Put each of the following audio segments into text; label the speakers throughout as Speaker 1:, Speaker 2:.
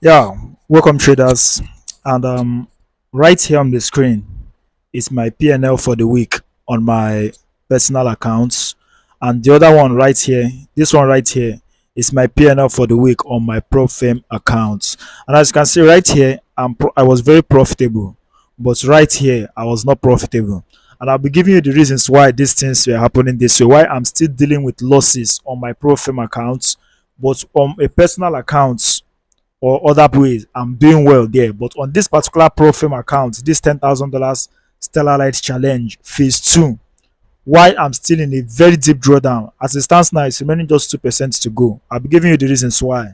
Speaker 1: Yeah, welcome traders. And right here on the screen is my PNL for the week on my personal accounts. And the other one right here, this one right here is my PNL for the week on my ProFame accounts. And as you can see right here, I was very profitable, but right here I was not profitable. And I'll be giving you the reasons why these things were happening this way, why I'm still dealing with losses on my ProFame accounts, but on a personal account or other ways, I'm doing well there. But on this particular Profim account, this $10,000 Stellar Light Challenge Phase 2, why I'm still in a very deep drawdown. As it stands now, it's remaining just 2% to go. I'll be giving you the reasons why.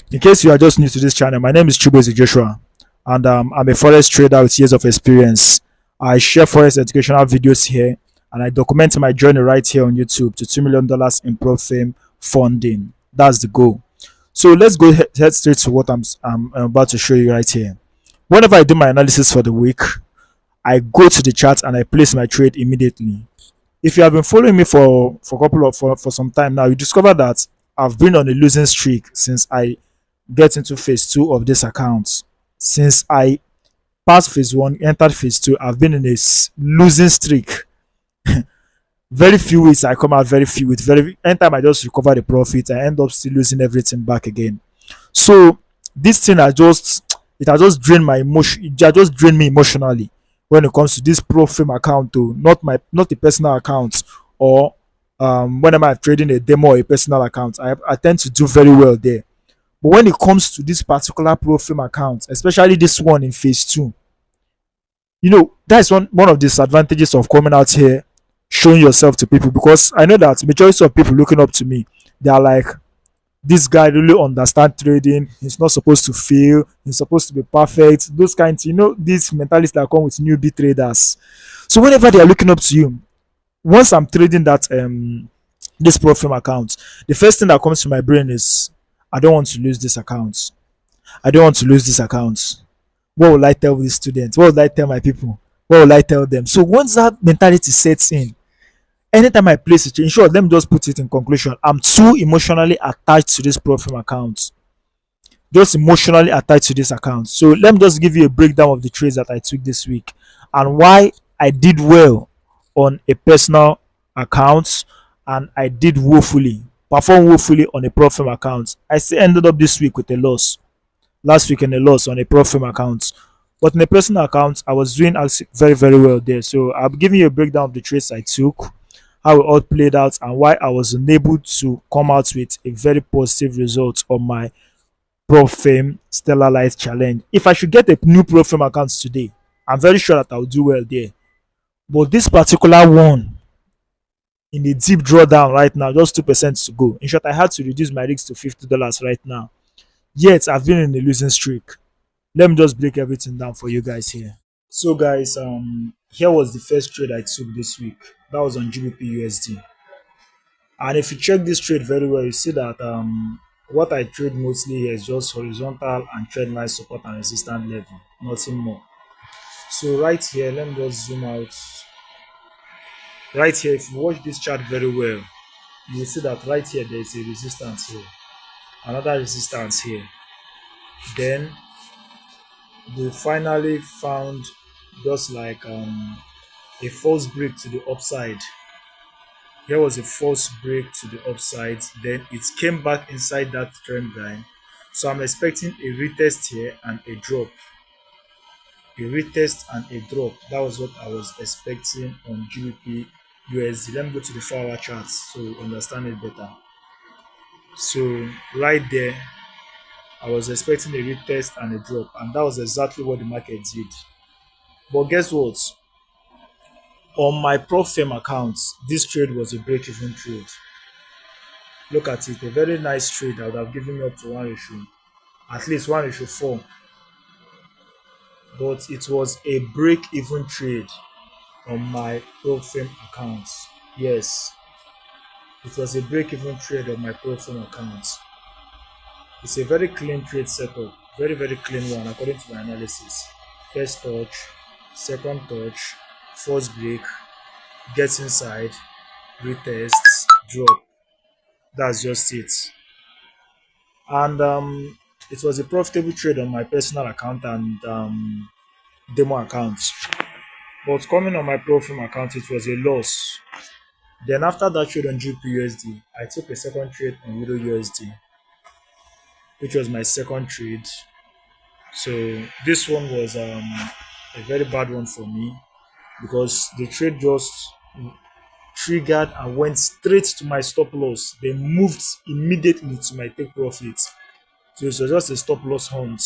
Speaker 1: In case you are just new to this channel, my name is Chubozi Joshua, and I'm a forex trader with years of experience. I share forex educational videos here, and I document my journey right here on YouTube to $2 million in Profim funding. That's the goal. So let's go head straight to what I'm about to show you right here. Whenever I do my analysis for the week, I go to the chart and I place my trade immediately. If you have been following me for some time now, you discover that I've been on a losing streak since I get into phase 2 of this account. Since I passed phase 1, entered phase 2, I've been in a losing streak. Very few weeks I come out very few with very anytime I just recover the profit, I end up still losing everything back again. So this thing has just drained my emotion. It has just drained me emotionally when it comes to this pro firm account, though not the personal account, or whenever I'm trading a demo or a personal account, I tend to do very well there. But when it comes to this particular pro firm account, especially this one in phase 2, that's one of the disadvantages of coming out here showing yourself to people, because I know that majority of people looking up to me, they are like, this guy really understand trading. He's not supposed to fail. He's supposed to be perfect. Those kinds, these mentalities that come with newbie traders. So whenever they are looking up to you, once I'm trading that this profile account, the first thing that comes to my brain is, I don't want to lose this account. I don't want to lose this account. What will I tell these students? What will I tell my people? What will I tell them? So once that mentality sets in, anytime I place it, in short, let me just put it in conclusion. I'm too emotionally attached to this profile account. Just emotionally attached to this account. So let me just give you a breakdown of the trades that I took this week and why I did well on a personal account and I did woefully, perform woefully on a profile account. I still ended up this week with a loss. Last week in a loss on a profile account. But in a personal account, I was doing very, very well there. So I'm giving you a breakdown of the trades I took, how it all played out, and why I was unable to come out with a very positive result on my ProFame Stellar Light Challenge. If I should get a new ProFame account today, I'm very sure that I'll do well there. But this particular one, in a deep drawdown right now, just 2% to go. In short, I had to reduce my risk to $50 right now. Yet I've been in a losing streak. Let me just break everything down for you guys here. So guys, here was the first trade I took this week. That was on GBPUSD. And if you check this trade very well, you see that what I trade mostly here is just horizontal and trend line support and resistance level, nothing more. So right here, let me just zoom out. Right here, if you watch this chart very well, you will see that right here there is a resistance here, another resistance here. Then they finally found just like a false break to the upside. Here was a false break to the upside, then it came back inside that trend line. So I'm expecting a retest here and a drop. A retest and a drop. That was what I was expecting on GBP USD. Let me go to the 4-hour charts so you understand it better. So right there, I was expecting a retest and a drop, and that was exactly what the market did. But guess what? On my PropFirm account, this trade was a break-even trade. Look at it, a very nice trade that would have given me up to 1 ratio, at least 1 ratio 4. But it was a break-even trade on my PropFirm account. Yes, it was a break-even trade on my PropFirm account. It's a very clean trade setup, very, very clean one according to my analysis. First touch, second touch, first break, get inside, retest, drop. That's just it. And It was a profitable trade on my personal account and demo account. But coming on my pro firm account, it was a loss. Then after that trade on GBPUSD, I took a second trade on Euro USD, which was my second trade. So this one was a very bad one for me because the trade just triggered and went straight to my stop loss. They moved immediately to my take profit. So it was just a stop loss hunt.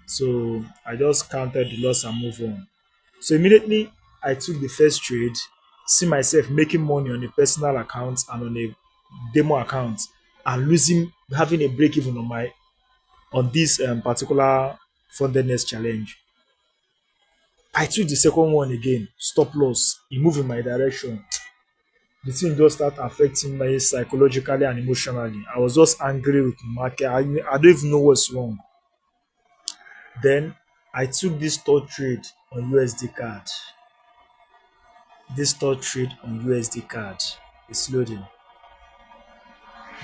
Speaker 1: So I just counted the loss and move on. So immediately I took the first trade, see myself making money on a personal account and on a demo account, and losing, having a break even on my on this particular fundedness challenge. I took the second one again, stop loss. It moved in my direction. The thing just start affecting me psychologically and emotionally. I was just angry with the market. I don't even know what's wrong. Then I took this third trade on USD card. This third trade on USD card is loading.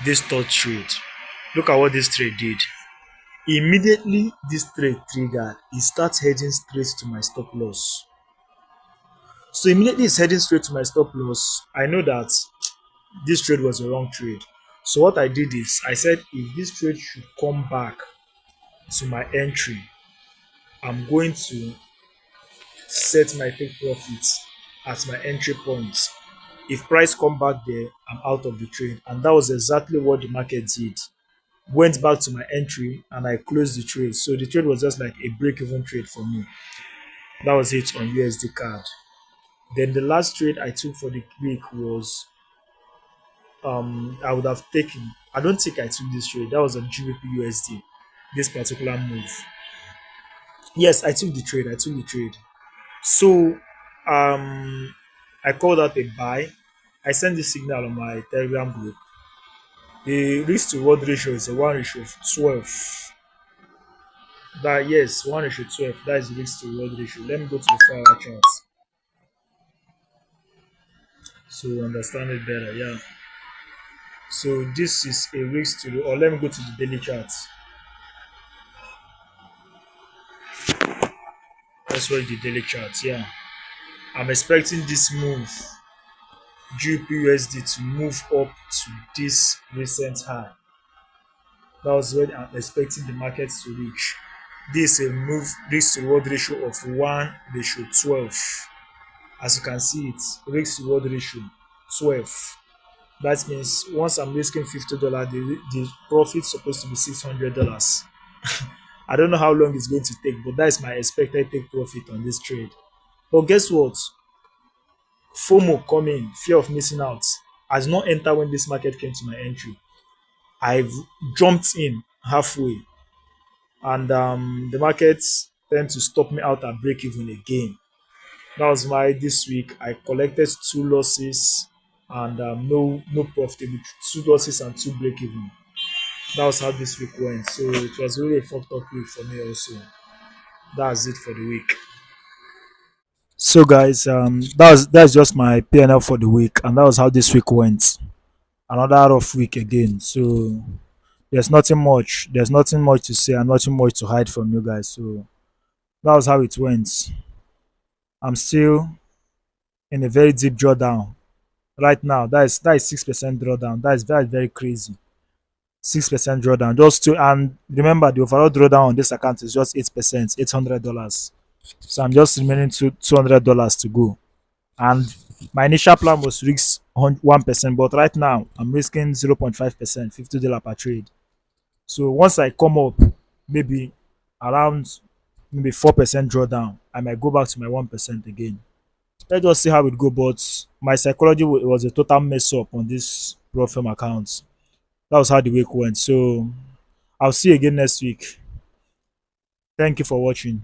Speaker 1: This third trade. Look at what this trade did. Immediately this trade triggered, it starts heading straight to my stop loss. So immediately it's heading straight to my stop loss. I know that this trade was a wrong trade. So what I did is I said if this trade should come back to my entry, I'm going to set my take profit at my entry point. If price come back there, I'm out of the trade. And that was exactly what the market did. Went back to my entry and I closed the trade. So the trade was just like a break-even trade for me. That was it on USD card. Then the last trade I took for the week was I would have taken. I don't think I took this trade. That was on GBPUSD. This particular move. Yes, I took the trade. I took the trade. So I called out a buy. I sent the signal on my Telegram group. The risk to reward ratio is a 1 ratio of 12. That yes, 1 ratio 12. That is the risk to reward ratio. Let me go to the 4-hour chart so you understand it better. Yeah. So this is a risk to, or let me go to the daily chart. Let's watch the daily chart. Yeah. I'm expecting this move, GBPUSD, to move up to this recent high. That was what I'm expecting the market to reach. This is a move risk to reward ratio of 1 ratio 12. As you can see, it's risk to reward ratio 12. That means once I'm risking $50, the profit is supposed to be $600. I don't know how long it's going to take, but that is my expected take profit on this trade. But guess what? FOMO coming, fear of missing out, has not entered when this market came to my entry. I've jumped in halfway, and the markets tend to stop me out at break even again. That was why this week I collected two losses and no profitable, two losses and two break even. That was how this week went. So it was really a fucked up week for me also. That's it for the week. So guys, that's just my PNL for the week, and that was how this week went. Another rough week again. So there's nothing much. There's nothing much to say and nothing much to hide from you guys. So that was how it went. I'm still in a very deep drawdown right now. That is 6% drawdown. That is very crazy. 6% drawdown. Just to, and remember the overall drawdown on this account is just 8%, $800. So I'm just remaining to $200 to go. And my initial plan was risk 1%, but right now I'm risking 0.5%, $50 per trade. So once I come up, maybe around maybe 4% drawdown, I might go back to my 1% again. Let's just see how it go. But my psychology was a total mess up on this pro firm account. That was how the week went. So I'll see you again next week. Thank you for watching.